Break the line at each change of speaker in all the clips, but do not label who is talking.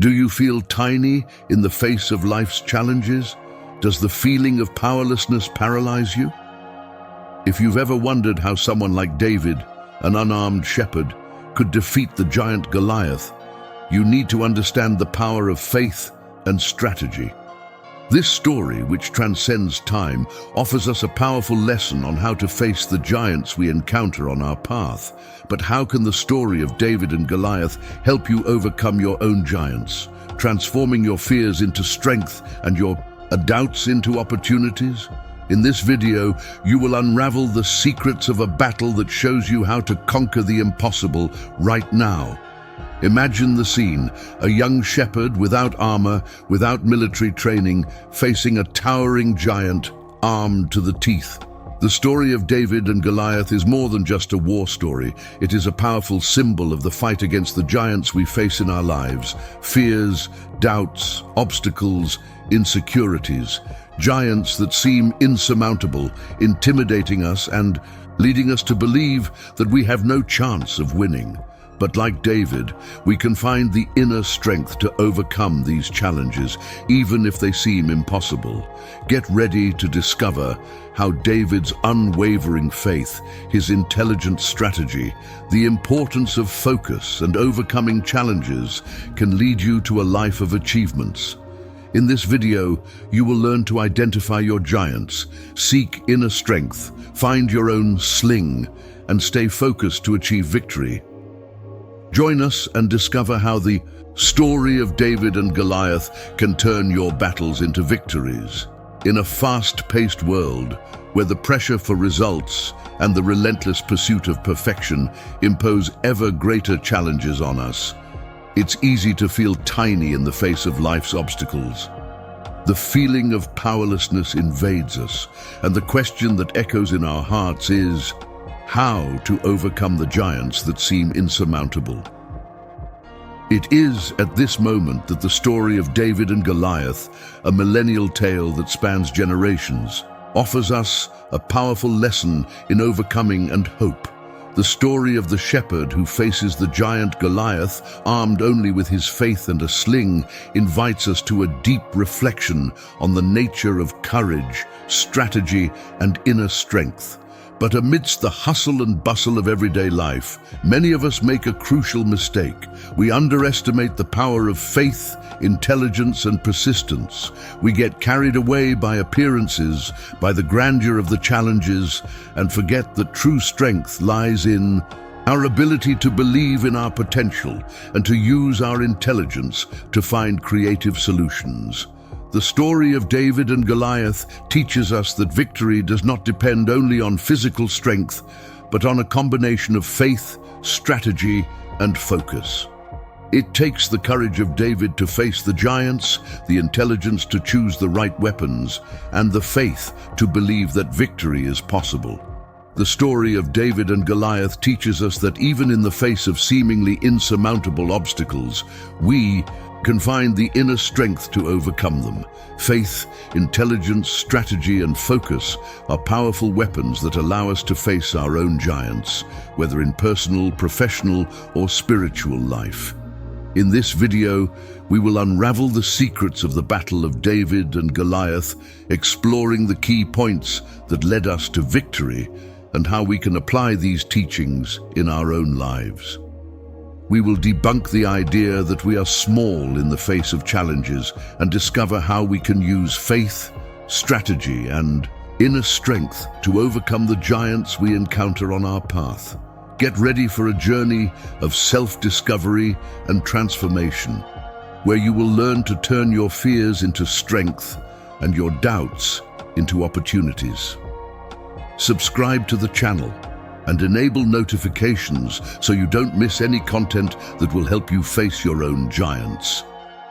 Do you feel tiny in the face of life's challenges? Does the feeling of powerlessness paralyze you? If you've ever wondered how someone like David, an unarmed shepherd, could defeat the giant Goliath, you need to understand the power of faith and strategy. This story, which transcends time, offers us a powerful lesson on how to face the giants we encounter on our path. But how can the story of David and Goliath help you overcome your own giants, transforming your fears into strength and your doubts into opportunities? In this video, you will unravel the secrets of a battle that shows you how to conquer the impossible right now. Imagine the scene: a young shepherd without armor, without military training, facing a towering giant armed to the teeth. The story of David and Goliath is more than just a war story. It is a powerful symbol of the fight against the giants we face in our lives: fears, doubts, obstacles, insecurities. Giants that seem insurmountable, intimidating us and leading us to believe that we have no chance of winning. But like David, we can find the inner strength to overcome these challenges, even if they seem impossible. Get ready to discover how David's unwavering faith, his intelligent strategy, the importance of focus and overcoming challenges can lead you to a life of achievements. In this video, you will learn to identify your giants, seek inner strength, find your own sling, and stay focused to achieve victory. Join us and discover how the story of David and Goliath can turn your battles into victories. In a fast-paced world, where the pressure for results and the relentless pursuit of perfection impose ever greater challenges on us, it's easy to feel tiny in the face of life's obstacles. The feeling of powerlessness invades us, and the question that echoes in our hearts is, how to overcome the giants that seem insurmountable? It is at this moment that the story of David and Goliath, a millennial tale that spans generations, offers us a powerful lesson in overcoming and hope. The story of the shepherd who faces the giant Goliath, armed only with his faith and a sling, invites us to a deep reflection on the nature of courage, strategy, and inner strength. But amidst the hustle and bustle of everyday life, many of us make a crucial mistake. We underestimate the power of faith, intelligence, and persistence. We get carried away by appearances, by the grandeur of the challenges, and forget that true strength lies in our ability to believe in our potential and to use our intelligence to find creative solutions. The story of David and Goliath teaches us that victory does not depend only on physical strength, but on a combination of faith, strategy, and focus. It takes the courage of David to face the giants, the intelligence to choose the right weapons, and the faith to believe that victory is possible. The story of David and Goliath teaches us that even in the face of seemingly insurmountable obstacles, we can find the inner strength to overcome them. Faith, intelligence, strategy, and focus are powerful weapons that allow us to face our own giants, whether in personal, professional, or spiritual life. In this video, we will unravel the secrets of the battle of David and Goliath, exploring the key points that led us to victory and how we can apply these teachings in our own lives. We will debunk the idea that we are small in the face of challenges and discover how we can use faith, strategy, and inner strength to overcome the giants we encounter on our path. Get ready for a journey of self-discovery and transformation, where you will learn to turn your fears into strength and your doubts into opportunities. Subscribe to the channel and enable notifications so you don't miss any content that will help you face your own giants.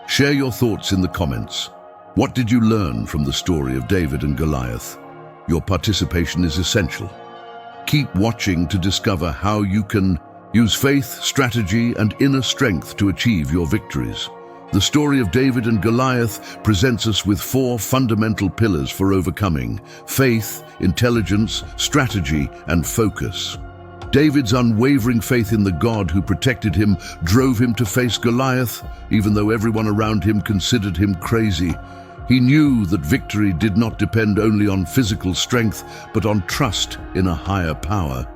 Share your thoughts in the comments. What did you learn from the story of David and Goliath? Your participation is essential. Keep watching to discover how you can use faith, strategy, and inner strength to achieve your victories. The story of David and Goliath presents us with 4 fundamental pillars for overcoming: faith, intelligence, strategy, and focus. David's unwavering faith in the God who protected him drove him to face Goliath, even though everyone around him considered him crazy. He knew that victory did not depend only on physical strength, but on trust in a higher power.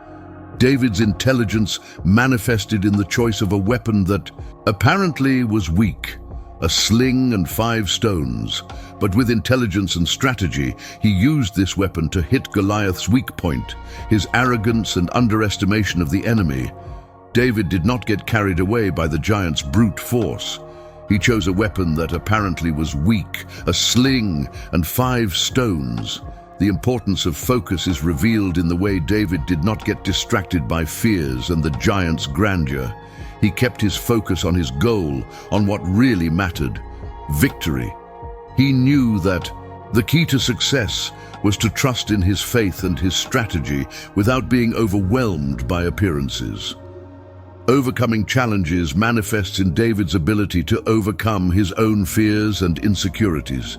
David's intelligence manifested in the choice of a weapon that apparently was weak, a sling and 5 stones. But with intelligence and strategy, he used this weapon to hit Goliath's weak point, his arrogance and underestimation of the enemy. David did not get carried away by the giant's brute force. He chose a weapon that apparently was weak, a sling and 5 stones. The importance of focus is revealed in the way David did not get distracted by fears and the giant's grandeur. He kept his focus on his goal, on what really mattered: victory. He knew that the key to success was to trust in his faith and his strategy without being overwhelmed by appearances. Overcoming challenges manifests in David's ability to overcome his own fears and insecurities.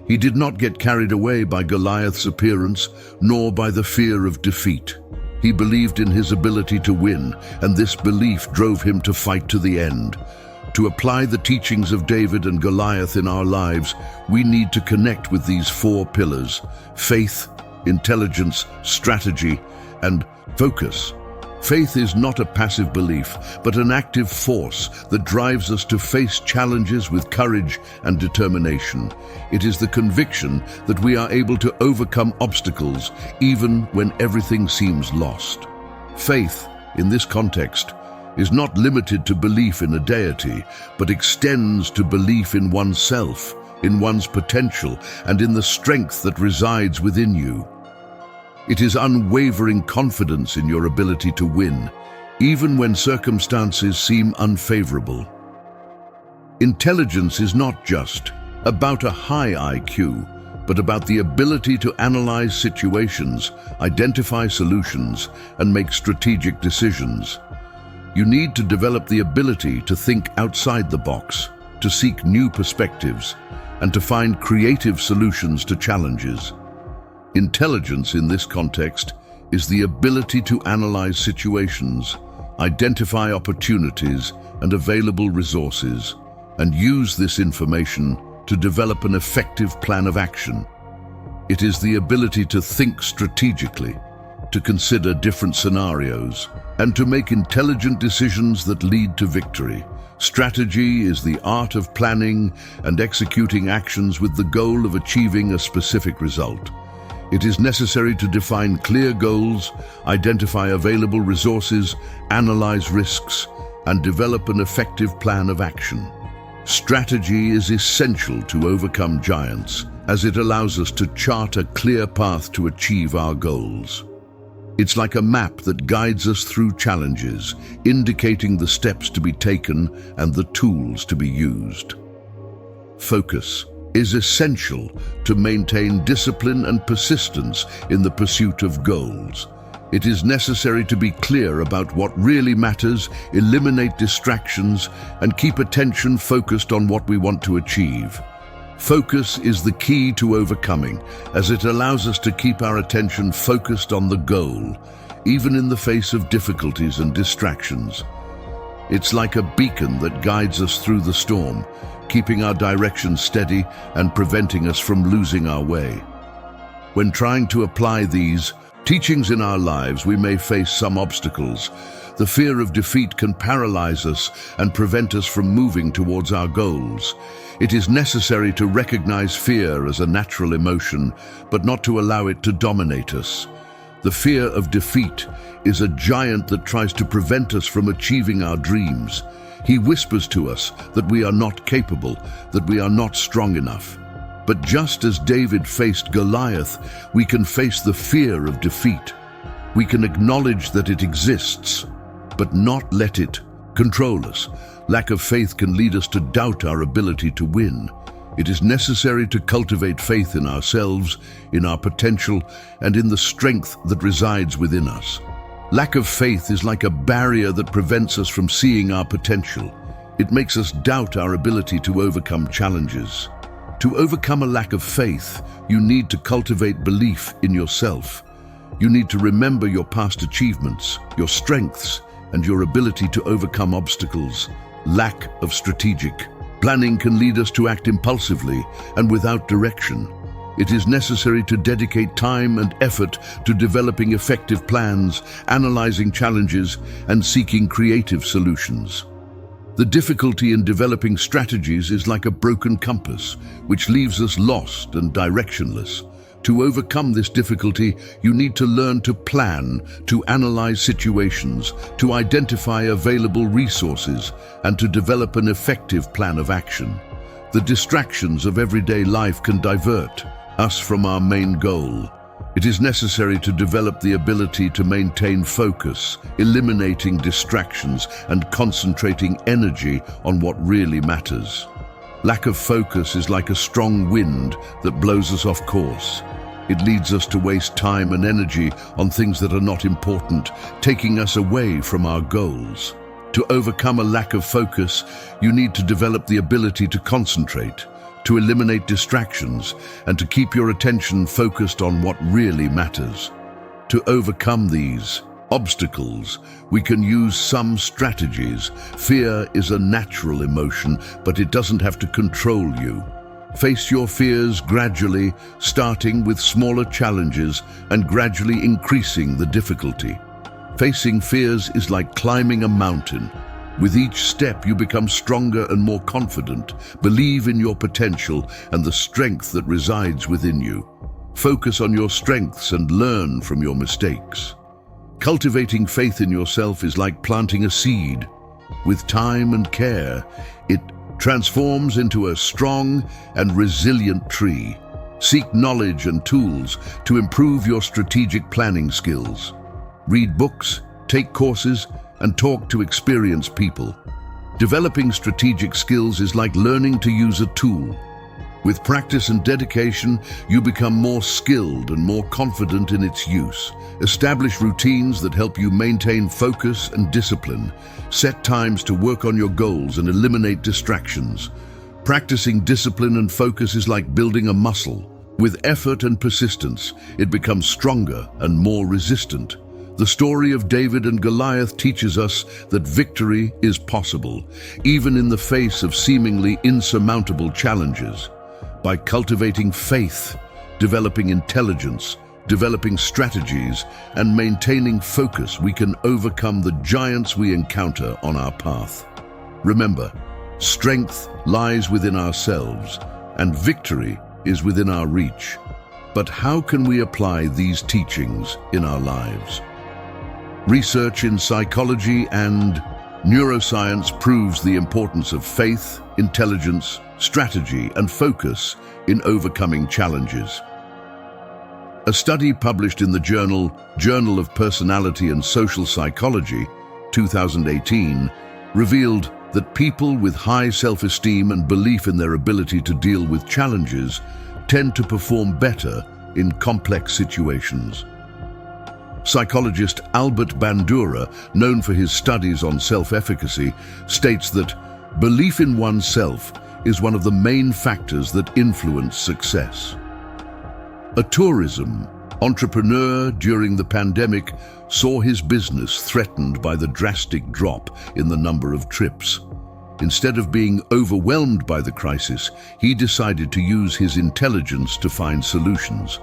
He did not get carried away by Goliath's appearance, nor by the fear of defeat. He believed in his ability to win, and this belief drove him to fight to the end. To apply the teachings of David and Goliath in our lives, we need to connect with these 4 pillars: faith, intelligence, strategy, and focus. Faith is not a passive belief, but an active force that drives us to face challenges with courage and determination. It is the conviction that we are able to overcome obstacles even when everything seems lost. Faith, in this context, is not limited to belief in a deity, but extends to belief in oneself, in one's potential, and in the strength that resides within you. It is unwavering confidence in your ability to win, even when circumstances seem unfavorable. Intelligence is not just about a high IQ, but about the ability to analyze situations, identify solutions, and make strategic decisions. You need to develop the ability to think outside the box, to seek new perspectives, and to find creative solutions to challenges. Intelligence in this context is the ability to analyze situations, identify opportunities and available resources, and use this information to develop an effective plan of action. It is the ability to think strategically, to consider different scenarios, and to make intelligent decisions that lead to victory. Strategy is the art of planning and executing actions with the goal of achieving a specific result. It is necessary to define clear goals, identify available resources, analyze risks, and develop an effective plan of action. Strategy is essential to overcome giants, as it allows us to chart a clear path to achieve our goals. It's like a map that guides us through challenges, indicating the steps to be taken and the tools to be used. Focus is essential to maintain discipline and persistence in the pursuit of goals. It is necessary to be clear about what really matters, eliminate distractions, and keep attention focused on what we want to achieve. Focus is the key to overcoming, as it allows us to keep our attention focused on the goal, even in the face of difficulties and distractions. It's like a beacon that guides us through the storm, keeping our direction steady and preventing us from losing our way. When trying to apply these teachings in our lives, we may face some obstacles. The fear of defeat can paralyze us and prevent us from moving towards our goals. It is necessary to recognize fear as a natural emotion, but not to allow it to dominate us. The fear of defeat is a giant that tries to prevent us from achieving our dreams. He whispers to us that we are not capable, that we are not strong enough. But just as David faced Goliath, we can face the fear of defeat. We can acknowledge that it exists, but not let it control us. Lack of faith can lead us to doubt our ability to win. It is necessary to cultivate faith in ourselves, in our potential, and in the strength that resides within us. Lack of faith is like a barrier that prevents us from seeing our potential. It makes us doubt our ability to overcome challenges. To overcome a lack of faith, you need to cultivate belief in yourself. You need to remember your past achievements, your strengths, and your ability to overcome obstacles. Lack of strategic planning can lead us to act impulsively and without direction. It is necessary to dedicate time and effort to developing effective plans, analyzing challenges, and seeking creative solutions. The difficulty in developing strategies is like a broken compass, which leaves us lost and directionless. To overcome this difficulty, you need to learn to plan, to analyze situations, to identify available resources, and to develop an effective plan of action. The distractions of everyday life can divert us from our main goal. It is necessary to develop the ability to maintain focus, eliminating distractions and concentrating energy on what really matters. Lack of focus is like a strong wind that blows us off course. It leads us to waste time and energy on things that are not important, taking us away from our goals. To overcome a lack of focus, you need to develop the ability to concentrate, to eliminate distractions, and to keep your attention focused on what really matters. To overcome these obstacles, we can use some strategies. Fear is a natural emotion, but it doesn't have to control you. Face your fears gradually, starting with smaller challenges and gradually increasing the difficulty. Facing fears is like climbing a mountain. With each step, you become stronger and more confident. Believe in your potential and the strength that resides within you. Focus on your strengths and learn from your mistakes. Cultivating faith in yourself is like planting a seed. With time and care, it transforms into a strong and resilient tree. Seek knowledge and tools to improve your strategic planning skills. Read books, take courses, and talk to experienced people. Developing strategic skills is like learning to use a tool. With practice and dedication, you become more skilled and more confident in its use. Establish routines that help you maintain focus and discipline. Set times to work on your goals and eliminate distractions. Practicing discipline and focus is like building a muscle. With effort and persistence, it becomes stronger and more resistant. The story of David and Goliath teaches us that victory is possible, even in the face of seemingly insurmountable challenges. By cultivating faith, developing intelligence, developing strategies, and maintaining focus, we can overcome the giants we encounter on our path. Remember, strength lies within ourselves, and victory is within our reach. But how can we apply these teachings in our lives? Research in psychology and neuroscience proves the importance of faith, intelligence, strategy, and focus in overcoming challenges. A study published in the Journal of Personality and Social Psychology, 2018, revealed that people with high self-esteem and belief in their ability to deal with challenges tend to perform better in complex situations. Psychologist Albert Bandura, known for his studies on self-efficacy, states that belief in oneself is one of the main factors that influence success. A tourism entrepreneur during the pandemic saw his business threatened by the drastic drop in the number of trips. Instead of being overwhelmed by the crisis, he decided to use his intelligence to find solutions.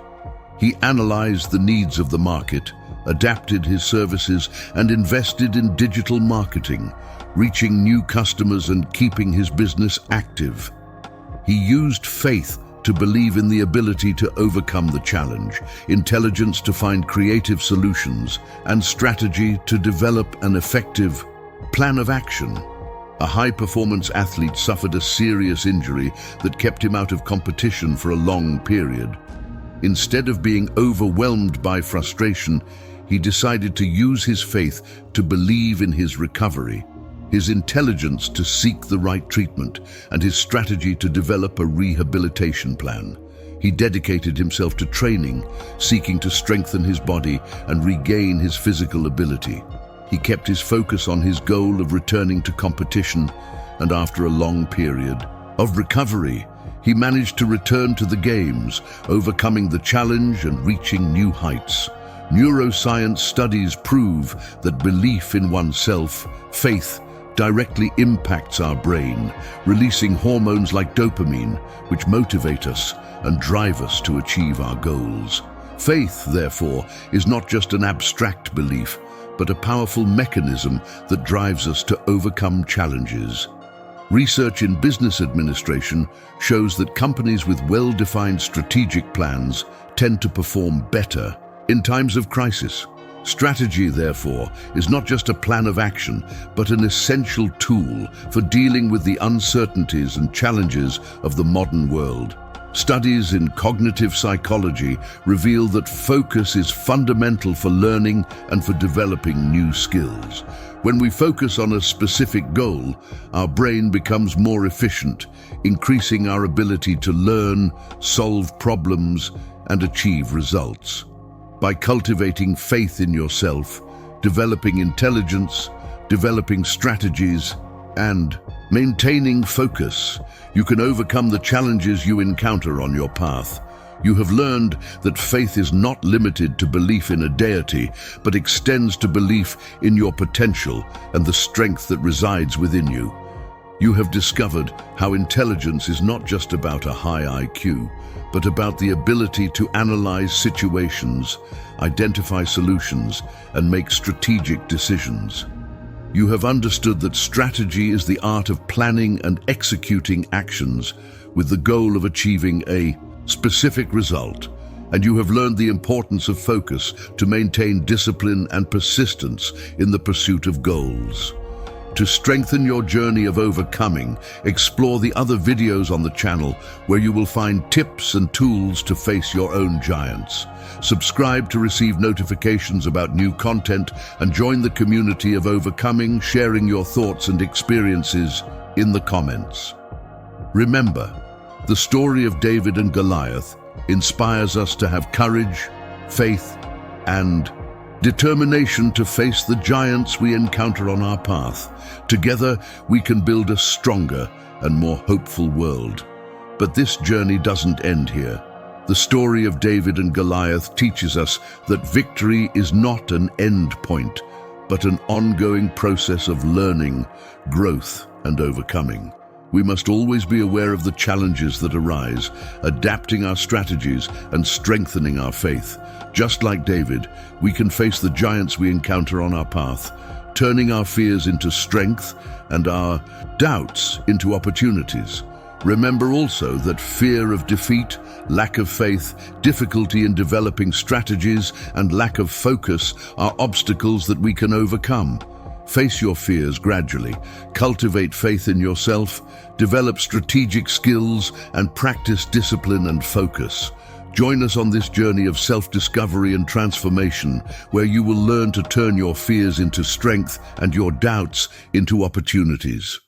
He analyzed the needs of the market, adapted his services, and invested in digital marketing, reaching new customers and keeping his business active. He used faith to believe in the ability to overcome the challenge, intelligence to find creative solutions, and strategy to develop an effective plan of action. A high-performance athlete suffered a serious injury that kept him out of competition for a long period. Instead of being overwhelmed by frustration, he decided to use his faith to believe in his recovery, his intelligence to seek the right treatment, and his strategy to develop a rehabilitation plan. He dedicated himself to training, seeking to strengthen his body and regain his physical ability. He kept his focus on his goal of returning to competition, and after a long period of recovery, he managed to return to the games, overcoming the challenge and reaching new heights. Neuroscience studies prove that belief in oneself, faith, directly impacts our brain, releasing hormones like dopamine, which motivate us and drive us to achieve our goals. Faith, therefore, is not just an abstract belief, but a powerful mechanism that drives us to overcome challenges. Research in business administration shows that companies with well-defined strategic plans tend to perform better in times of crisis. Strategy, therefore, is not just a plan of action, but an essential tool for dealing with the uncertainties and challenges of the modern world. Studies in cognitive psychology reveal that focus is fundamental for learning and for developing new skills. When we focus on a specific goal, our brain becomes more efficient, increasing our ability to learn, solve problems, and achieve results. By cultivating faith in yourself, developing intelligence, developing strategies, and maintaining focus, you can overcome the challenges you encounter on your path. You have learned that faith is not limited to belief in a deity, but extends to belief in your potential and the strength that resides within you. You have discovered how intelligence is not just about a high IQ, but about the ability to analyze situations, identify solutions, and make strategic decisions. You have understood that strategy is the art of planning and executing actions with the goal of achieving a specific result, and you have learned the importance of focus to maintain discipline and persistence in the pursuit of goals. To strengthen your journey of overcoming, explore the other videos on the channel where you will find tips and tools to face your own giants. Subscribe to receive notifications about new content and join the community of overcoming, sharing your thoughts and experiences in the comments. Remember, the story of David and Goliath inspires us to have courage, faith, and determination to face the giants we encounter on our path. Together, we can build a stronger and more hopeful world. But this journey doesn't end here. The story of David and Goliath teaches us that victory is not an end point, but an ongoing process of learning, growth, and overcoming. We must always be aware of the challenges that arise, adapting our strategies and strengthening our faith. Just like David, we can face the giants we encounter on our path, turning our fears into strength and our doubts into opportunities. Remember also that fear of defeat, lack of faith, difficulty in developing strategies, and lack of focus are obstacles that we can overcome. Face your fears gradually, cultivate faith in yourself, develop strategic skills, and practice discipline and focus. Join us on this journey of self-discovery and transformation, where you will learn to turn your fears into strength and your doubts into opportunities.